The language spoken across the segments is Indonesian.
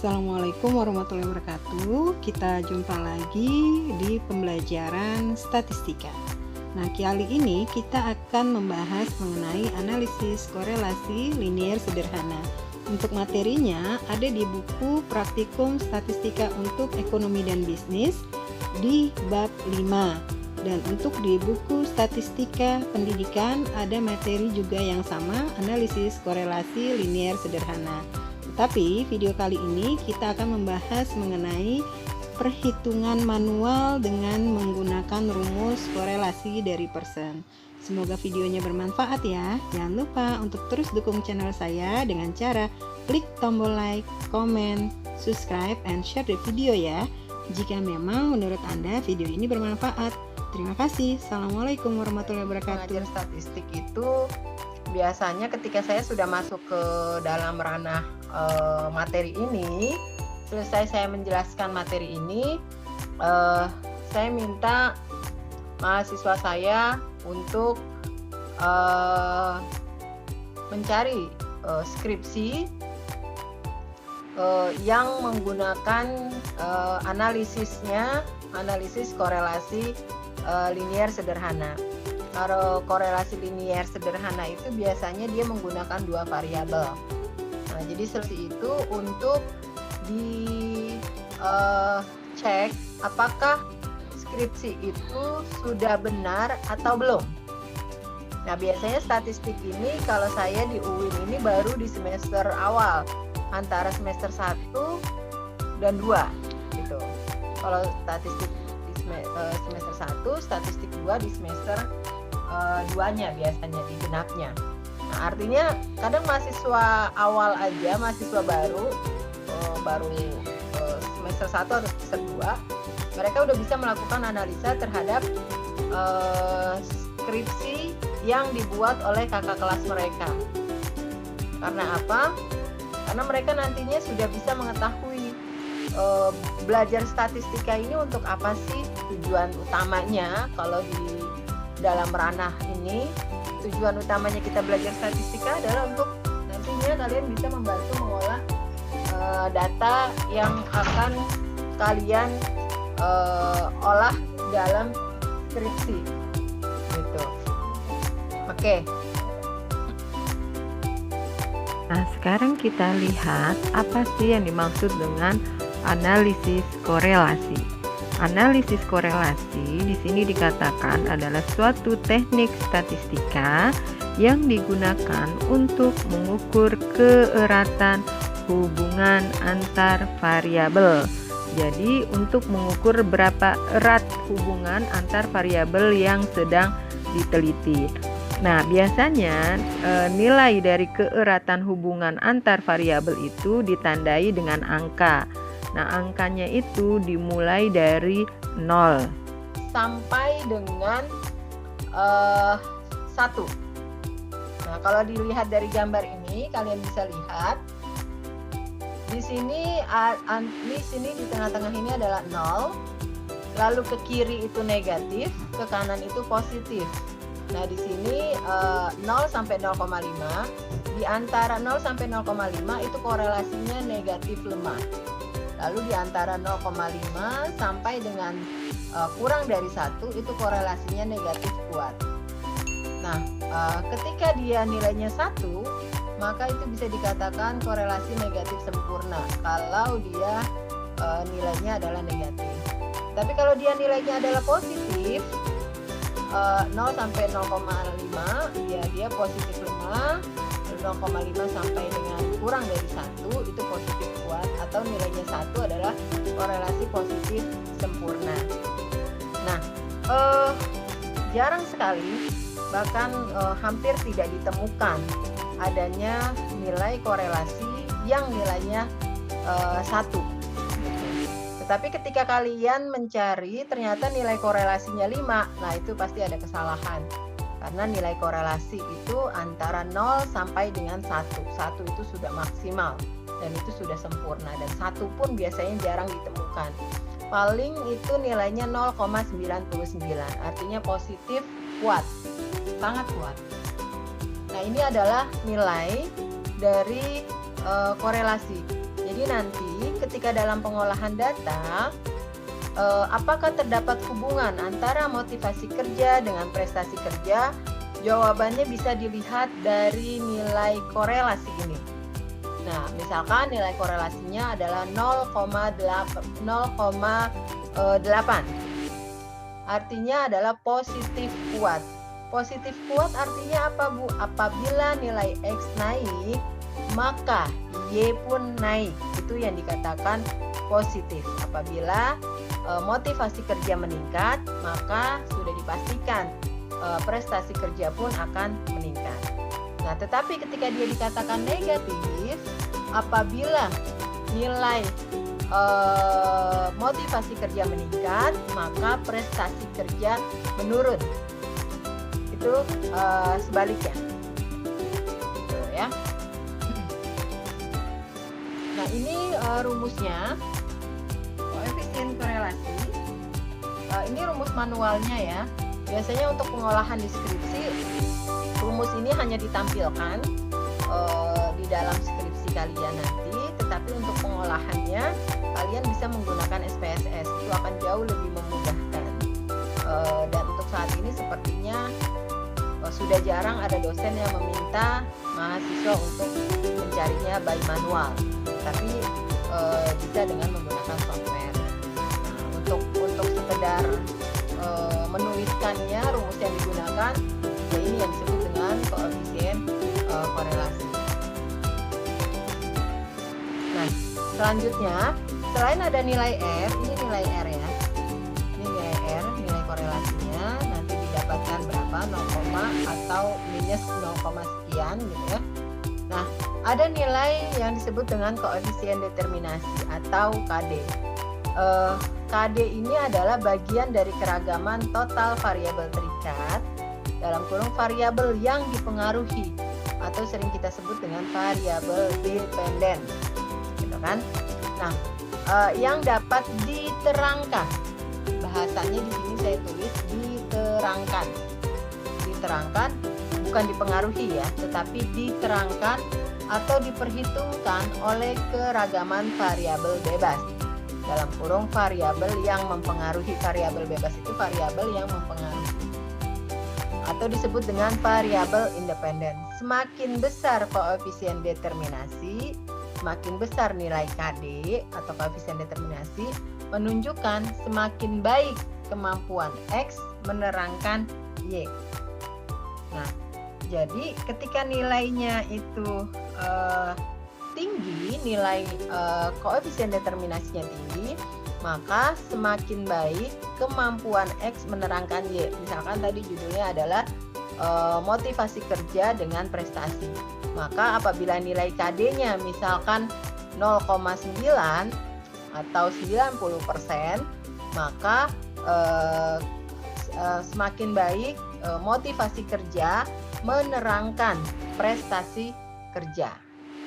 Assalamualaikum warahmatullahi wabarakatuh. Kita jumpa lagi di pembelajaran statistika. Nah, kali ini kita akan membahas mengenai analisis korelasi linier sederhana. Untuk materinya ada di buku Praktikum Statistika untuk Ekonomi dan Bisnis di bab 5. Dan untuk di buku Statistika Pendidikan ada materi juga yang sama, analisis korelasi linier sederhana. Tapi video kali ini kita akan membahas mengenai perhitungan manual dengan menggunakan rumus korelasi dari persen. Semoga videonya bermanfaat ya. Jangan lupa untuk terus dukung channel saya dengan cara klik tombol like, comment, subscribe, and share the video ya. Jika memang menurut Anda video ini bermanfaat. Terima kasih. Assalamualaikum warahmatullahi wabarakatuh. Mengajar statistik itu biasanya ketika saya sudah masuk ke dalam ranah materi ini, selesai saya menjelaskan materi ini, saya minta mahasiswa saya untuk mencari skripsi yang menggunakan analisis korelasi linier sederhana. Kalau korelasi linier sederhana itu biasanya dia menggunakan dua variabel. Nah, jadi seperti itu untuk dicek apakah skripsi itu sudah benar atau belum. Nah, biasanya statistik ini kalau saya di UIN ini baru di semester awal, antara semester 1 dan 2 gitu. Kalau statistik di semester 1, statistik 2 di semester 2-nya biasanya di genapnya. Nah, artinya kadang mahasiswa awal aja, mahasiswa baru semester 1 atau semester 2, mereka udah bisa melakukan analisa terhadap skripsi yang dibuat oleh kakak kelas mereka. Karena apa? Karena mereka nantinya sudah bisa mengetahui belajar statistika ini untuk apa sih, tujuan utamanya. Kalau di dalam ranah ini, tujuan utamanya kita belajar statistika adalah untuk nantinya kalian bisa membantu mengolah data yang akan kalian olah dalam skripsi gitu. Oke. Nah, sekarang kita lihat apa sih yang dimaksud dengan analisis korelasi. Analisis korelasi di sini dikatakan adalah suatu teknik statistika yang digunakan untuk mengukur keeratan hubungan antar variabel. Jadi, untuk mengukur berapa erat hubungan antar variabel yang sedang diteliti. Nah, biasanya nilai dari keeratan hubungan antar variabel itu ditandai dengan angka. Nah, angkanya itu dimulai dari 0 sampai dengan 1. Nah, kalau dilihat dari gambar ini, kalian bisa lihat di sini di tengah-tengah ini adalah 0, lalu ke kiri itu negatif, ke kanan itu positif. Nah, di sini 0 sampai 0,5, di antara 0 sampai 0,5 itu korelasinya negatif lemah. Lalu di antara 0,5 sampai dengan kurang dari 1 itu korelasinya negatif kuat. Nah, ketika dia nilainya 1, maka itu bisa dikatakan korelasi negatif sempurna kalau dia nilainya adalah negatif. Tapi kalau dia nilainya adalah positif, 0 sampai 0,5 dia positif lemah, 0,5 sampai dengan kurang dari 1 itu positif kuat, atau nilainya 1 adalah korelasi positif sempurna. Nah, jarang sekali, bahkan hampir tidak ditemukan adanya nilai korelasi yang nilainya 1. Tetapi ketika kalian mencari ternyata nilai korelasinya 5, nah itu pasti ada kesalahan. Karena nilai korelasi itu antara 0 sampai dengan 1. 1 itu sudah maksimal dan itu sudah sempurna, dan 1 pun biasanya jarang ditemukan. Paling itu nilainya 0,99, artinya positif kuat, sangat kuat. Nah, ini adalah nilai dari korelasi. Jadi nanti ketika dalam pengolahan data, apakah terdapat hubungan antara motivasi kerja dengan prestasi kerja? Jawabannya bisa dilihat dari nilai korelasi ini. Nah, misalkan nilai korelasinya adalah 0,8. Artinya adalah positif kuat. Positif kuat artinya apa, Bu? Apabila nilai X naik, maka Y pun naik. Itu yang dikatakan positif. Apabila motivasi kerja meningkat, maka sudah dipastikan prestasi kerja pun akan meningkat. Nah, tetapi ketika dia dikatakan negatif, apabila nilai motivasi kerja meningkat, maka prestasi kerja menurun. Itu sebaliknya. Gitu, ya. Nah, ini rumusnya, koefisien korelasi. Ini rumus manualnya ya. Biasanya untuk pengolahan deskripsi, rumus ini hanya ditampilkan di dalam skripsi kalian nanti, tetapi untuk pengolahannya kalian bisa menggunakan SPSS. Itu akan jauh lebih memudahkan. Dan untuk saat ini sepertinya sudah jarang ada dosen yang meminta mahasiswa untuk mencarinya by manual, tapi bisa dengan menggunakan software. Nah, untuk sekedar menuliskannya, rumus yang digunakan ya ini yang disebut dengan koefisien korelasi. Nah, selanjutnya selain ada nilai R, ini nilai R ya. Ini nilai R, nilai korelasinya nanti didapatkan berapa, 0, atau minus 0, sekian gitu ya. Nah, ada nilai yang disebut dengan koefisien determinasi atau KD. KD ini adalah bagian dari keragaman total variabel terikat dalam kurung variabel yang dipengaruhi atau sering kita sebut dengan variabel dependen, gitu kan? Nah, yang dapat diterangkan, bahasanya di sini saya tulis diterangkan, diterangkan bukan dipengaruhi ya, tetapi diterangkan atau diperhitungkan oleh keragaman variabel bebas. Dalam kurung variabel yang mempengaruhi, variabel bebas itu variabel yang mempengaruhi atau disebut dengan variabel independen. Semakin besar koefisien determinasi, semakin besar nilai KD atau koefisien determinasi, menunjukkan semakin baik kemampuan X menerangkan Y. Nah, jadi ketika nilainya itu tinggi, nilai koefisien determinasinya tinggi, maka semakin baik kemampuan X menerangkan Y. Misalkan tadi judulnya adalah motivasi kerja dengan prestasi. Maka apabila nilai KD-nya misalkan 0,9 atau 90%, maka semakin baik motivasi kerja menerangkan prestasi kerja.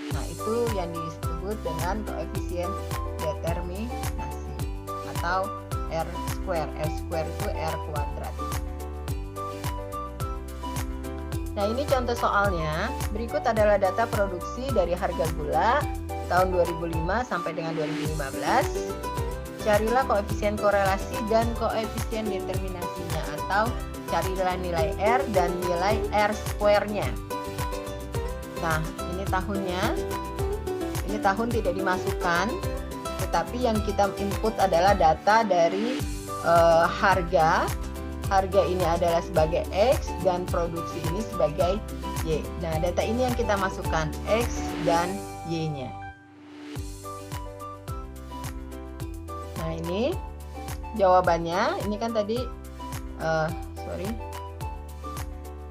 Nah, itu yang disebut dengan koefisien determinasi atau R square. R square itu R kuadrat. Nah, ini contoh soalnya. Berikut adalah data produksi dari harga gula tahun 2005 sampai dengan 2015. Carilah koefisien korelasi dan koefisien determinasinya, atau carilah nilai R dan nilai R square-nya. Nah, ini tahunnya. Ini tahun tidak dimasukkan, tetapi yang kita input adalah data dari harga. Harga ini adalah sebagai X dan produksi ini sebagai Y. Nah, data ini yang kita masukkan, X dan Y-nya. Nah, ini jawabannya. Ini kan tadi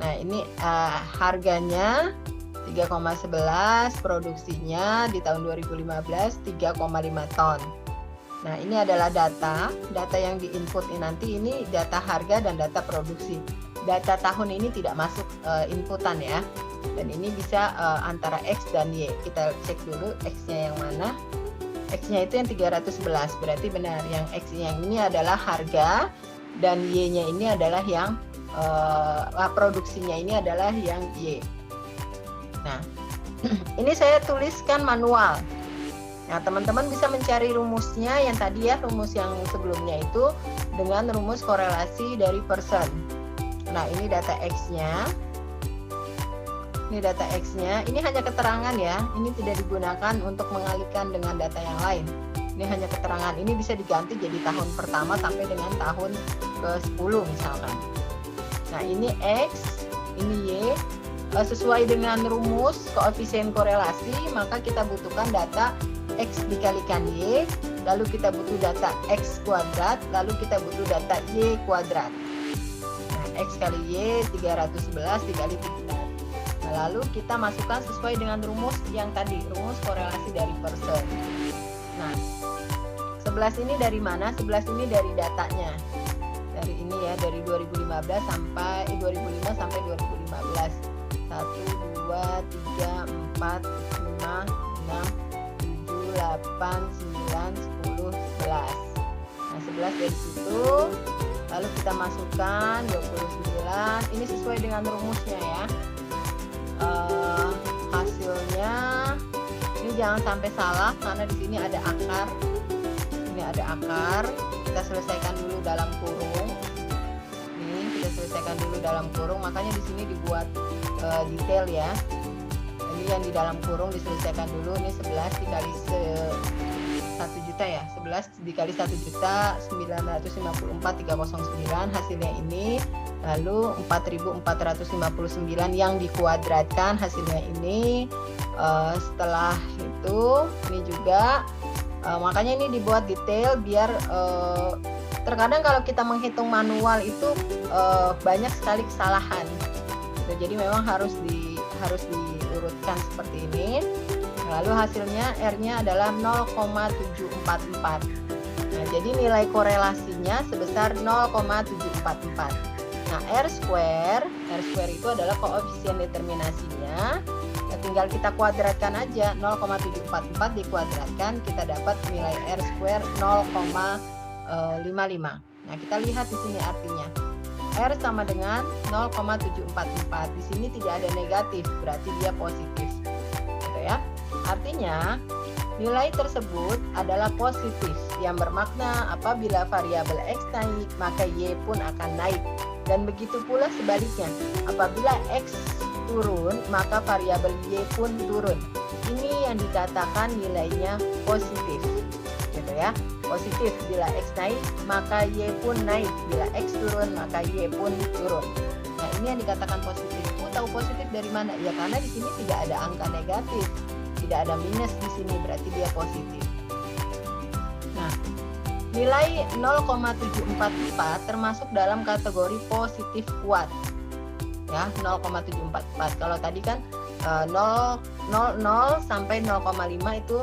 Nah, ini harganya 3,11, produksinya di tahun 2015 3,5 ton. Nah, ini adalah data yang diinput nanti, ini data harga dan data produksi. Data tahun ini tidak masuk inputan ya. Dan ini bisa antara X dan Y. Kita cek dulu X-nya yang mana. X-nya itu yang 311, berarti benar. Yang X yang ini adalah harga dan Y-nya ini adalah yang produksinya ini adalah yang Y. Nah, ini saya tuliskan manual. Nah, teman-teman bisa mencari rumusnya yang tadi ya, rumus yang sebelumnya itu dengan rumus korelasi dari person. Nah, ini data X-nya. Ini data X-nya. Ini hanya keterangan ya. Ini tidak digunakan untuk mengalihkan dengan data yang lain. Ini hanya keterangan. Ini bisa diganti jadi tahun pertama sampai dengan tahun ke-10 misalkan. Nah, ini X, ini Y. Sesuai dengan rumus koefisien korelasi, maka kita butuhkan data X dikalikan Y, lalu kita butuh data X kuadrat, lalu kita butuh data Y kuadrat. Nah, X kali Y 311 dikali 3. Nah, lalu kita masukkan sesuai dengan rumus yang tadi, rumus korelasi dari person. Nah, 11 ini dari mana? 11 ini dari datanya. Dari ini ya, dari 2015 sampai 2005 sampai 2015. 1, 2, 3, 4, 5, 6, 7, 8, 9, 10, 11. Nah, 11 dari situ. Lalu kita masukkan 29. Ini sesuai dengan rumusnya ya. Hasilnya ini jangan sampai salah karena di sini ada akar. Ini ada akar. Kita selesaikan dulu dalam kurung. Ini kita selesaikan dulu dalam kurung. Makanya di sini dibuat detail ya. Ini yang di dalam kurung diselesaikan dulu. Ini 11 dikali 1 juta ya. 11 dikali 1 juta 954.309 hasilnya ini. Lalu 4.459 yang dikuadratkan hasilnya ini. Setelah itu ini juga makanya ini dibuat detail biar terkadang kalau kita menghitung manual itu banyak sekali kesalahan. Jadi memang harus diurutkan seperti ini. Lalu hasilnya R-nya adalah 0,744. Nah, jadi nilai korelasinya sebesar 0,744. Nah, R square itu adalah koefisien determinasinya. Nah, tinggal kita kuadratkan aja, 0,744 dikuadratkan kita dapat nilai R square 0,55. Nah, kita lihat di sini artinya. R sama dengan 0,744. Di sini tidak ada negatif, berarti dia positif. Gitu ya. Artinya, nilai tersebut adalah positif yang bermakna apabila variabel X naik, maka Y pun akan naik. Dan begitu pula sebaliknya, apabila X turun, maka variabel Y pun turun. Ini yang dikatakan nilainya positif. Gitu ya. Positif bila X naik maka Y pun naik, bila X turun maka Y pun turun. Nah, ini yang dikatakan positif. Tahu positif dari mana? Ya karena di sini tidak ada angka negatif, tidak ada minus di sini, berarti dia positif. Nah, nilai 0,744 termasuk dalam kategori positif kuat. Ya, 0,744. Kalau tadi kan 0 sampai 0,5 itu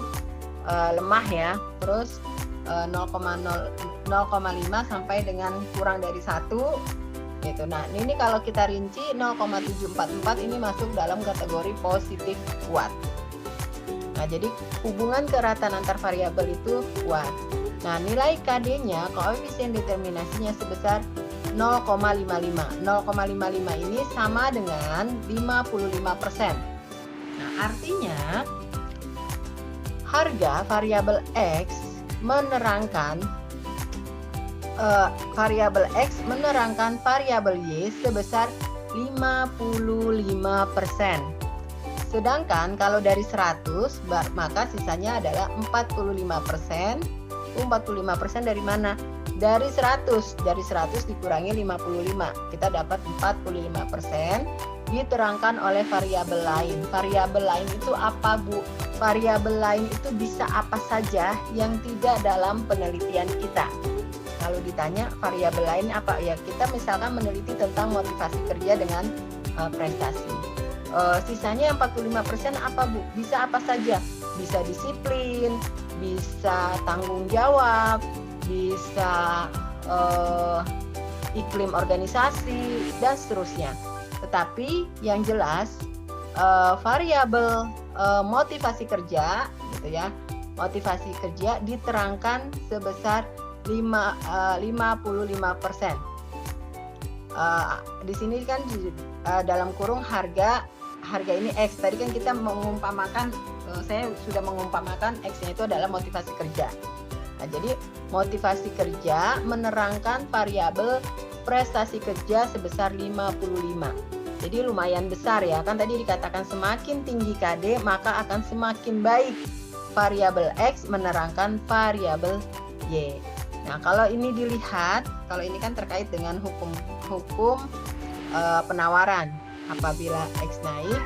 lemah ya. Terus 0,5 sampai dengan kurang dari 1 gitu. Nah, ini kalau kita rinci 0,744 ini masuk dalam kategori positif kuat. Nah, jadi hubungan keratan antar variabel itu kuat. Nah, nilai KD-nya, koefisien determinasinya sebesar 0,55. 0,55 ini sama dengan 55%. Nah, artinya harga variabel X menerangkan variabel Y sebesar 55%. Sedangkan kalau dari 100 maka sisanya adalah 45%. 45% dari mana? Dari 100. Dari 100 dikurangi 55. Kita dapat 45% diterangkan oleh variabel lain. Variabel lain itu apa, Bu? Variabel lain itu bisa apa saja yang tidak dalam penelitian kita. Kalau ditanya variabel lain apa? Ya, kita misalkan meneliti tentang motivasi kerja dengan prestasi. Sisanya yang 45% apa, Bu? Bisa apa saja? Bisa disiplin, bisa tanggung jawab, bisa iklim organisasi, dan seterusnya. Tetapi yang jelas variabel motivasi kerja gitu ya, motivasi kerja diterangkan sebesar 55%. Di sini kan dalam kurung harga ini X. Tadi kan kita mengumpamakan saya sudah mengumpamakan X-nya itu adalah motivasi kerja. Nah, jadi motivasi kerja menerangkan variabel prestasi kerja sebesar 55. Jadi lumayan besar ya, kan tadi dikatakan semakin tinggi KD maka akan semakin baik variabel X menerangkan variabel Y. Nah, kalau ini dilihat, kalau ini kan terkait dengan hukum penawaran. Apabila X naik,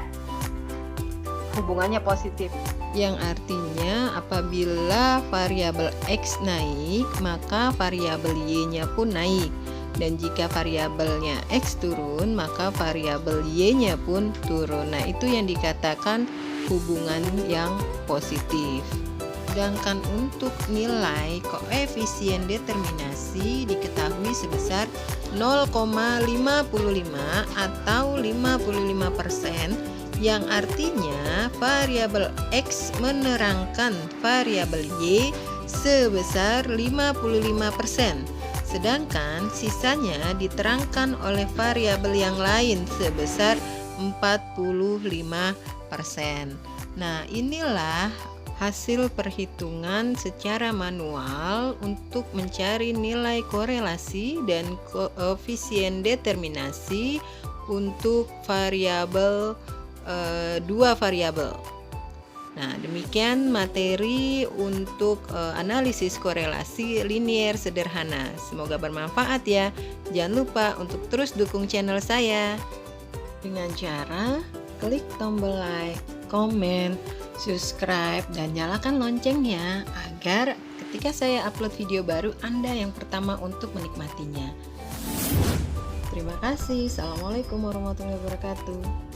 hubungannya positif. Yang artinya apabila variabel X naik, maka variabel Y-nya pun naik. Dan jika variabelnya X turun, maka variabel Y-nya pun turun. Nah, itu yang dikatakan hubungan yang positif. Sedangkan untuk nilai koefisien determinasi diketahui sebesar 0,55 atau 55%, yang artinya variabel X menerangkan variabel Y sebesar 55%, sedangkan sisanya diterangkan oleh variabel yang lain sebesar 45%. Nah, inilah hasil perhitungan secara manual untuk mencari nilai korelasi dan koefisien determinasi untuk variabel dua variabel. Nah, demikian materi untuk analisis korelasi linier sederhana. Semoga bermanfaat ya. Jangan lupa untuk terus dukung channel saya dengan cara klik tombol like, komen, subscribe, dan nyalakan loncengnya agar ketika saya upload video baru Anda yang pertama untuk menikmatinya. Terima kasih. Assalamualaikum warahmatullahi wabarakatuh.